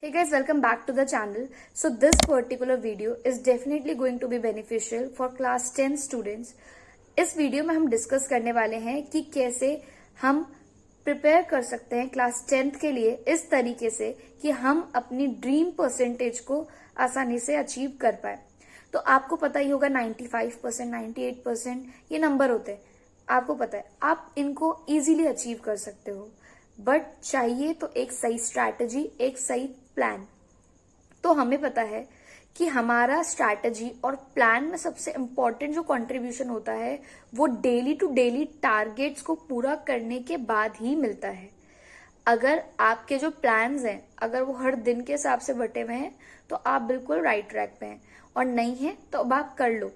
Hey guys, welcome back to the channel. So this particular video is definitely going to be beneficial for class 10 students. इस video में हम discuss करने वाले हैं कि कैसे हम प्रिपेयर कर सकते हैं क्लास 10th के लिए इस तरीके से कि हम अपनी ड्रीम परसेंटेज को आसानी से अचीव कर पाए। तो आपको पता ही होगा 95%, 98% ये नंबर होते हैं, आपको पता है आप इनको इजीली अचीव कर सकते हो, बट चाहिए तो एक सही स्ट्रैटेजी, एक सही प्लान। तो हमें पता है कि हमारा स्ट्रैटेजी और प्लान में सबसे इंपॉर्टेंट जो कंट्रीब्यूशन होता है वो डेली टू डेली टारगेट्स को पूरा करने के बाद ही मिलता है। अगर आपके जो प्लान्स हैं अगर वो हर दिन के हिसाब से बटे हुए हैं तो आप बिल्कुल राइट ट्रैक पे हैं, और नहीं है तो अब आप कर लो।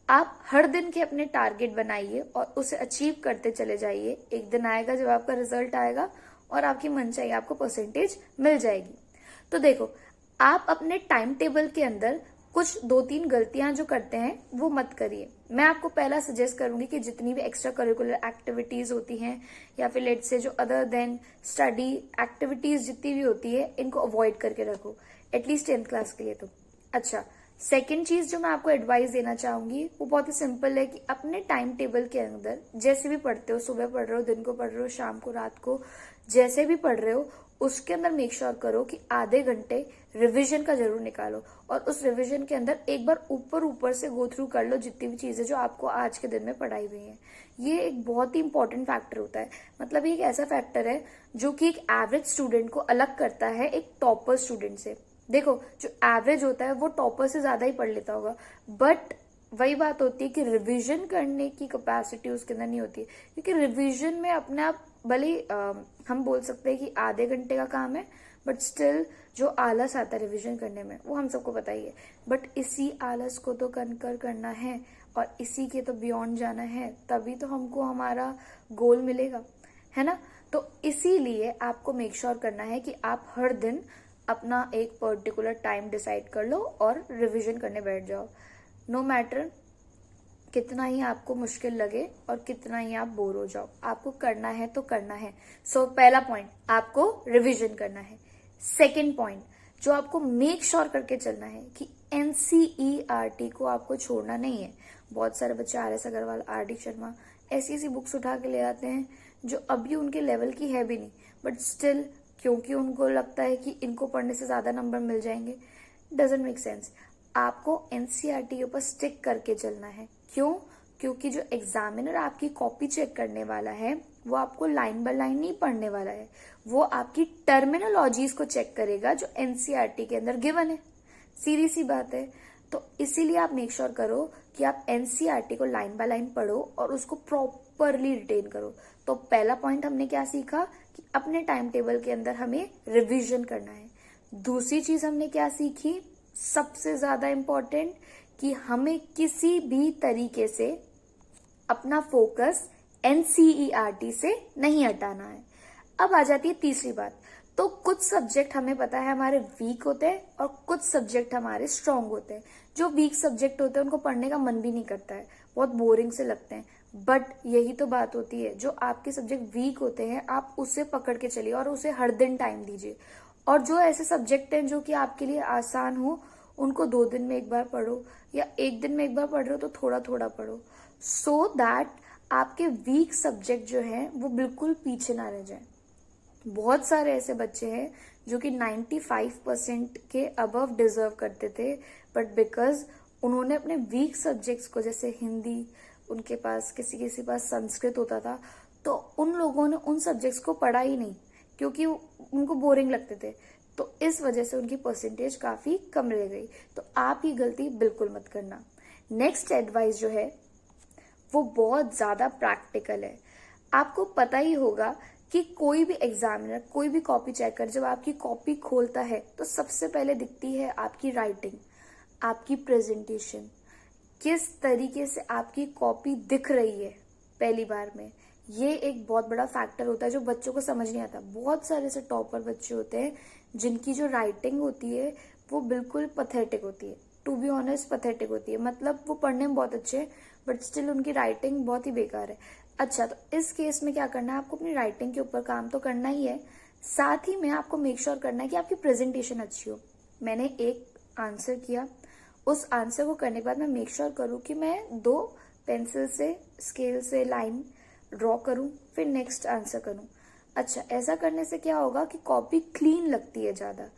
आप हर दिन के अपने टारगेट बनाइए और उसे अचीव करते चले जाइए। एक दिन आएगा जब आपका रिजल्ट आएगा और आपकी मनचाही आपको परसेंटेज मिल जाएगी। तो देखो, आप अपने टाइम टेबल के अंदर कुछ 2-3 गलतियां जो करते हैं वो मत करिए। मैं आपको पहला सजेस्ट करूंगी कि जितनी भी एक्स्ट्रा करिकुलर एक्टिविटीज होती हैं या फिर लेट से जो अदर देन स्टडी एक्टिविटीज जितनी भी होती है इनको अवॉइड करके रखो, एटलीस्ट 10th क्लास के लिए। तो अच्छा, सेकेंड चीज जो मैं आपको एडवाइस देना चाहूंगी वो बहुत ही सिंपल है कि अपने टाइम टेबल के अंदर जैसे भी पढ़ते हो, सुबह पढ़ रहे हो, दिन को पढ़ रहे हो, शाम को, रात को, जैसे भी पढ़ रहे हो उसके अंदर मेक श्योर करो कि आधे घंटे रिवीजन का जरूर निकालो, और उस रिवीजन के अंदर एक बार ऊपर से गो थ्रू कर लो जितनी भी चीजें जो आपको आज के दिन में पढ़ाई हुई है। ये एक बहुत ही इंपॉर्टेंट फैक्टर होता है, मतलब ये एक ऐसा फैक्टर है जो कि एक एवरेज स्टूडेंट को अलग करता है एक टॉपर स्टूडेंट से। देखो, जो एवरेज होता है वो टॉपर से ज्यादा ही पढ़ लेता होगा, बट वही बात होती है कि रिवीजन करने की कैपेसिटी उसके अंदर नहीं होती है, क्योंकि रिवीजन में अपने आप भले हम बोल सकते हैं कि आधे घंटे का काम है, बट स्टिल जो आलस आता है रिवीजन करने में वो हम सबको पता ही है। बट इसी आलस को तो कनकर करना है और इसी के तो बियॉन्ड जाना है, तभी तो हमको हमारा गोल मिलेगा, है ना। तो इसीलिए आपको मेक श्योर करना है कि आप हर दिन अपना एक पर्टिकुलर टाइम डिसाइड कर लो और रिवीजन करने बैठ जाओ। नो मैटर कितना ही आपको मुश्किल लगे और कितना ही आप बोर हो जाओ, आपको करना है तो करना है। सो पहला पॉइंट, आपको रिवीजन करना है। सेकंड पॉइंट जो आपको मेक श्योर करके चलना है कि एनसीईआरटी को आपको छोड़ना नहीं है। बहुत सारे बच्चे RS अग्रवाल, RD शर्मा ऐसी बुक्स उठा के ले आते हैं जो अभी उनके लेवल की है भी नहीं, बट स्टिल क्योंकि उनको लगता है कि इनको पढ़ने से ज्यादा नंबर मिल जाएंगे। Doesn't make sense. आपको एनसीईआरटी के ऊपर स्टिक करके चलना है। क्यों? क्योंकि जो एग्जामिनर आपकी कॉपी चेक करने वाला है वो आपको लाइन बाय लाइन नहीं पढ़ने वाला है, वो आपकी टर्मिनोलॉजीज को चेक करेगा जो एनसीईआरटी के अंदर गिवन है। सीधी सी बात है। तो इसीलिए आप मेक श्योर करो कि आप एनसीईआरटी को लाइन बाय लाइन पढ़ो और उसको प्रॉपरली रिटेन करो। तो पहला पॉइंट हमने क्या सीखा कि अपने टाइम टेबल के अंदर हमें रिवीजन करना है। दूसरी चीज हमने क्या सीखी, सबसे ज्यादा इंपॉर्टेंट, कि हमें किसी भी तरीके से अपना फोकस एनसीईआरटी से नहीं हटाना है। अब आ जाती है तीसरी बात। तो कुछ सब्जेक्ट हमें पता है हमारे वीक होते हैं और कुछ सब्जेक्ट हमारे स्ट्रांग होते हैं। जो वीक सब्जेक्ट होते हैं उनको पढ़ने का मन भी नहीं करता है, बहुत बोरिंग से लगते हैं। बट यही तो बात होती है, जो आपके सब्जेक्ट वीक होते हैं आप उसे पकड़ के चलिए और उसे हर दिन टाइम दीजिए। और जो ऐसे सब्जेक्ट हैं जो कि आपके लिए आसान हो उनको 2 दिन में एक बार पढ़ो, या 1 दिन में एक बार पढ़ रहे हो तो थोड़ा थोड़ा पढ़ो, सो दैट आपके वीक सब्जेक्ट जो है वो बिल्कुल पीछे ना रह जाए। बहुत सारे ऐसे बच्चे हैं जो कि 95% के अबव डिजर्व करते थे, बट बिकॉज उन्होंने अपने वीक सब्जेक्ट्स को, जैसे हिंदी, उनके पास किसी पास संस्कृत होता था, तो उन लोगों ने उन सब्जेक्ट्स को पढ़ा ही नहीं क्योंकि उनको बोरिंग लगते थे। तो इस वजह से उनकी परसेंटेज काफी कम रह गई। तो आप ये गलती बिल्कुल मत करना। नेक्स्ट एडवाइस जो है वो बहुत ज्यादा प्रैक्टिकल है। आपको पता ही होगा कि कोई भी एग्जामिनर, कोई भी कॉपी चेकर जब आपकी कॉपी खोलता है तो सबसे पहले दिखती है आपकी राइटिंग, आपकी प्रेजेंटेशन, किस तरीके से आपकी कॉपी दिख रही है पहली बार में। ये एक बहुत बड़ा फैक्टर होता है जो बच्चों को समझ नहीं आता। बहुत सारे ऐसे टॉपर बच्चे होते हैं जिनकी जो राइटिंग होती है वो बिल्कुल पथेटिक होती है, टू बी ऑनेस्ट पथेटिक होती है। मतलब वो पढ़ने में बहुत अच्छे हैं बट स्टिल उनकी राइटिंग बहुत ही बेकार है। अच्छा, तो इस केस में क्या करना है, आपको अपनी राइटिंग के ऊपर काम तो करना ही है, साथ ही में आपको मेक श्योर करना है कि आपकी प्रेजेंटेशन अच्छी हो। मैंने एक आंसर किया, उस आंसर को करने के बाद मैं मेक श्योर करूँ कि मैं 2 पेंसिल से स्केल से लाइन ड्रॉ करूँ, फिर नेक्स्ट आंसर करूँ। अच्छा, ऐसा करने से क्या होगा कि कॉपी क्लीन लगती है ज़्यादा।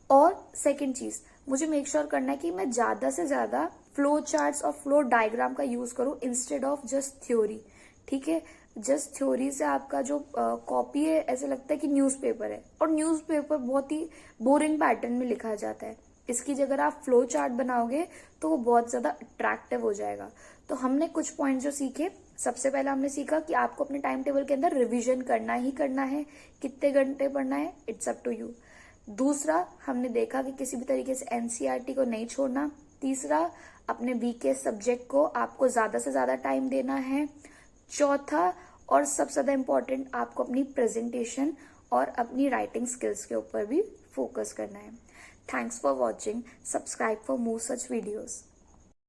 और सेकंड चीज, मुझे मेक श्योर करना है कि मैं ज्यादा से ज्यादा फ्लो चार्ट्स और फ्लो डायग्राम का यूज करूं इंस्टेड ऑफ जस्ट थ्योरी। ठीक है, जस्ट थ्योरी से आपका जो कॉपी है ऐसे लगता है कि न्यूज़पेपर है, और न्यूज़पेपर बहुत ही बोरिंग पैटर्न में लिखा जाता है। इसकी जगह अगर आप फ्लो चार्ट बनाओगे तो वो बहुत ज्यादा अट्रैक्टिव हो जाएगा। तो हमने कुछ पॉइंट जो सीखे, सबसे पहले हमने सीखा कि आपको अपने टाइम टेबल के अंदर रिवीजन करना ही करना है। कितने घंटे पढ़ना है, इट्स अप टू यू। दूसरा, हमने देखा कि किसी भी तरीके से एनसीईआरटी को नहीं छोड़ना। तीसरा, अपने वीकेस्ट सब्जेक्ट को आपको ज्यादा से ज्यादा टाइम देना है। चौथा और सबसे ज्यादा इम्पोर्टेंट, आपको अपनी प्रेजेंटेशन और अपनी राइटिंग स्किल्स के ऊपर भी फोकस करना है। Thanks for watching. Subscribe for more such videos.